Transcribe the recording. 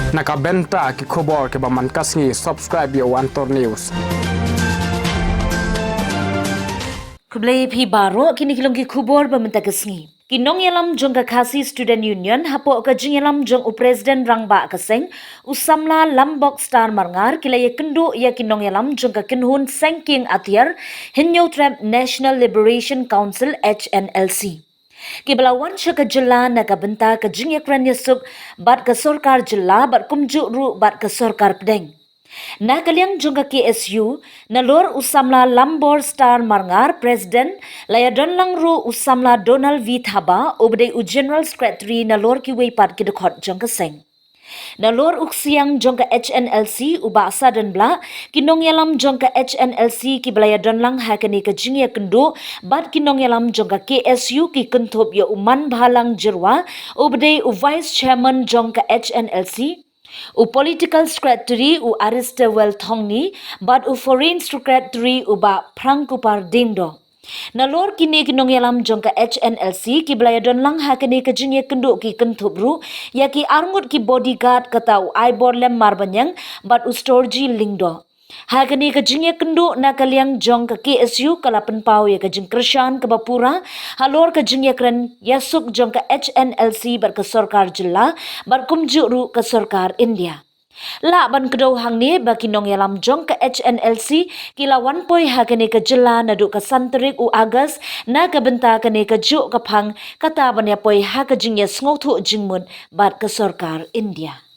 Nakabenta ki khobor ke baman kasngi subscribe yo Antor News. Kublai phi baro kini kilong ki khubor bamenta kasngi. Kinong yalam jong ka khasi student union hapo ka jing yalam jong u president rangba kaseng usamla lambok star marngar kilaya kynduh ya kinong yalam jong ka kinhun Seng atiar hinyo trap National Liberation Council HNLC. Kiblawan syaka jilla nakabenta ka jing yakran yasuk bat ka sorkar jilla bat kumju ru bat ka sorkar pedeng. Na kaliang jungka KSU na lor usamla lambor star marngar president laya donlang ru usamla Donald V Thaba obde u general secretary na lor ki weipat ki dekhot jongka seng. Na lor uksiang jongka HNLC uba sadan bla kinong yalam jongka HNLC ki belaya donlang hakani ka jingya kynduh bat kinong yalam jongka KSU ki kenthop ya uman bhalang jirwa obde u vice chairman jongka HNLC u political secretary u arista well thongni but u foreign secretary u ba prangkupar dingdo. Na lor kini kinong yalam jongka HNLC ki belaya donlang hakani ka jingye kynduh ki kenthubru ya ki arngut ki bodyguard kata u aibor lem marbanyang but u storji lingdo. Hakani ka jingye kynduh na kaliang jongka KSU kalapan pau ya ka jing krishan ka bapura halor ka jingye kren yasuk jongka HNLC bar ka sarkar jilla bar kumju ru ka sarkar India. La ban kedo hang ni baki nong yalam jong ka HNLC kila 1 hakani ka jilla na du ka santerik u agas na ka benta kani ka juk ka phang kata ban ya poi ha ka jingye sngotu jingmun bat ka sarkar India.